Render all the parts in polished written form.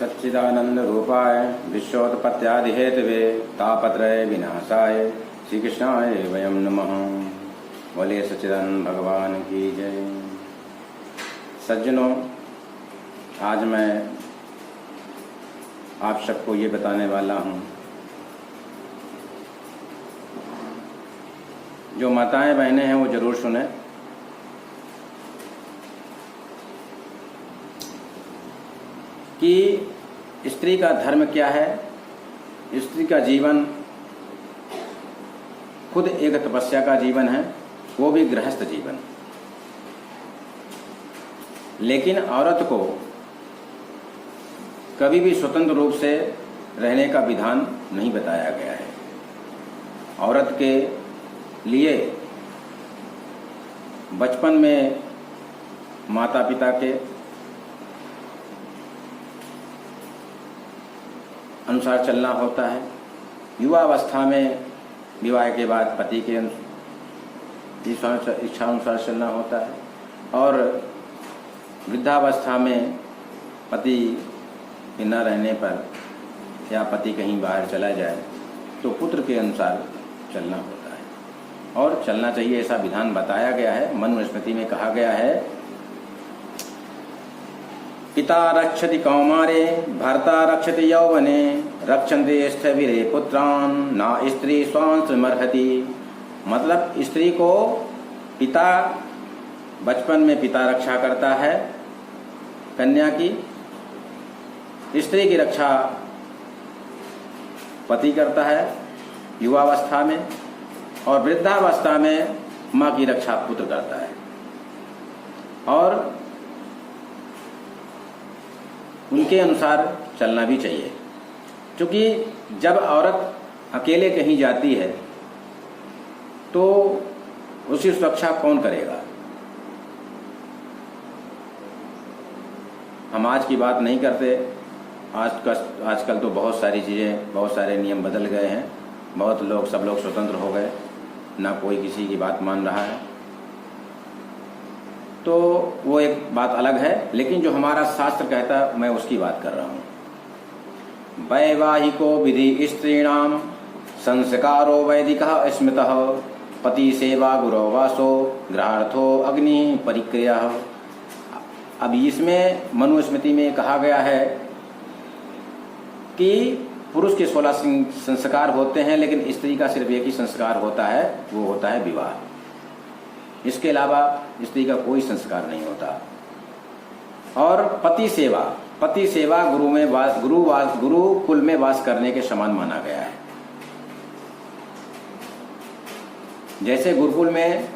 सच्चिदानंदरूपाय विश्वोत्पत्त्यादिहेतवे तापत्रय विनाशाय श्री कृष्णाय वयं नमः। बोले सच्चिदानंद भगवान की जय। सज्जनों, आज मैं आप सबको ये बताने वाला हूँ, जो माताएं बहनें हैं वो जरूर सुने। कि स्त्री का धर्म क्या है। स्त्री का जीवन खुद एक तपस्या का जीवन है, वो भी गृहस्थ जीवन। लेकिन औरत को कभी भी स्वतंत्र रूप से रहने का विधान नहीं बताया गया है। औरत के लिए बचपन में माता पिता के अनुसार चलना होता है, युवावस्था में विवाह के बाद पति के इच्छा अनुसार चलना होता है, और वृद्धावस्था में पति के न रहने पर या पति कहीं बाहर चला जाए तो पुत्र के अनुसार चलना होता है और चलना चाहिए, ऐसा विधान बताया गया है। मनुस्मृति में कहा गया है, पिता रक्षति कौमारे भर्ता रक्षति यौवने रक्षन्ते स्थविरे पुत्रान् ना स्त्री स्वांशमर्हति। मतलब स्त्री को पिता बचपन में पिता रक्षा करता है कन्या की, स्त्री की रक्षा पति करता है युवावस्था में, और वृद्धावस्था में माँ की रक्षा पुत्र करता है। और उनके अनुसार चलना भी चाहिए, क्योंकि जब औरत अकेले कहीं जाती है तो उसकी सुरक्षा कौन करेगा। हम आज की बात नहीं करते, आजकल तो बहुत सारी चीज़ें, बहुत सारे नियम बदल गए हैं, बहुत लोग, सब लोग स्वतंत्र हो गए, ना कोई किसी की बात मान रहा है, तो वो एक बात अलग है। लेकिन जो हमारा शास्त्र कहता है, मैं उसकी बात कर रहा हूँ। वैवाहिको विधि स्त्रीणाम संस्कारो वैदिकः स्मृतः पति सेवा गुरो वासो गृहार्थो अग्नि परिक्रिया। अब इसमें मनुस्मृति में कहा गया है कि पुरुष के 16 संस्कार होते हैं, लेकिन स्त्री का सिर्फ एक ही संस्कार होता है, वो होता है विवाह। इसके अलावा स्त्री का कोई संस्कार नहीं होता। और पति सेवा गुरु कुल में वास करने के समान माना गया है। जैसे गुरुकुल में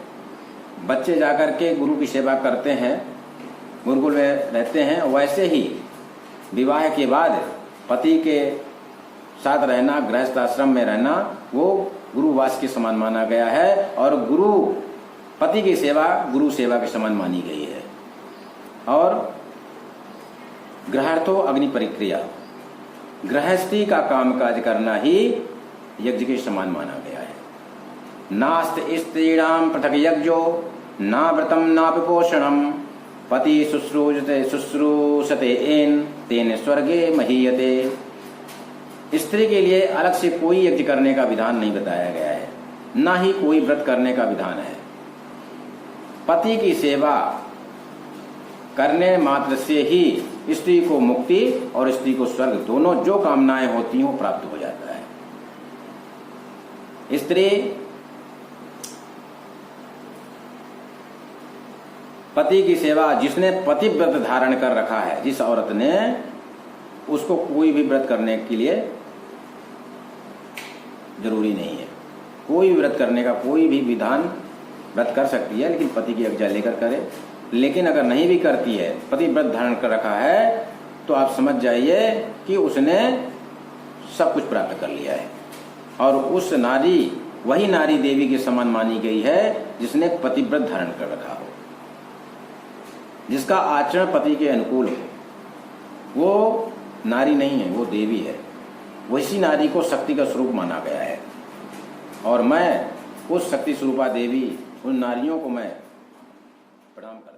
बच्चे जाकर के गुरु की सेवा करते हैं, गुरुकुल में रहते हैं, वैसे ही विवाह के बाद पति के साथ रहना, गृहस्थ आश्रम में रहना, वो गुरुवास के समान माना गया है। और पति की सेवा गुरु सेवा के समान मानी गई है। और गृहार्थो अग्नि परिक्रिया, गृहस्थी का कामकाज करना ही यज्ञ के समान माना गया है। नास्त स्त्रीणाम पृथक यज्ञो ना व्रतम ना पोषणम पति शुश्रूषते एन तेन स्वर्गे महीयते। स्त्री के लिए अलग से कोई यज्ञ करने का विधान नहीं बताया गया है, ना ही कोई व्रत करने का विधान है। पति की सेवा करने मात्र से ही स्त्री को मुक्ति और स्त्री को स्वर्ग, दोनों जो कामनाएं होती हैं वो प्राप्त हो जाता है। स्त्री पति की सेवा, जिसने पतिव्रत धारण कर रखा है, जिस औरत ने, उसको कोई भी व्रत करने के लिए जरूरी नहीं है। कोई भी व्रत करने का कोई भी विधान, व्रत कर सकती है लेकिन पति की आज्ञा लेकर करे। लेकिन अगर नहीं भी करती है, पति व्रत धारण कर रखा है, तो आप समझ जाइए कि उसने सब कुछ प्राप्त कर लिया है। और उस नारी, वही नारी देवी के समान मानी गई है जिसने पतिव्रत धारण कर रखा हो, जिसका आचरण पति के अनुकूल हो। वो नारी नहीं है, वो देवी है। वैसी नारी को शक्ति का स्वरूप माना गया है। और मैं उस शक्ति स्वरूपा देवी, उन नारियों को मैं प्रणाम करता हूं।